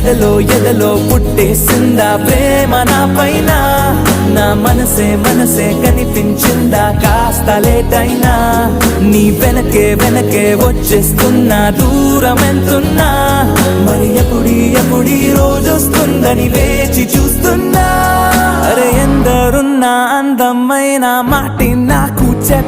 ఎదలో పుట్టేసిందా ప్రేమ నా పైన నా మనసే కనిపించిందా కాస్త లేటైనా నీ వెనకే వచ్చేస్తున్నా దూరం ఎంతున్నా మరి ఎప్పుడీ రోజొస్తుందని వేచి చూస్తున్నా అరే ఎందరున్నా అందమైన మాటి నాకు చెప్పు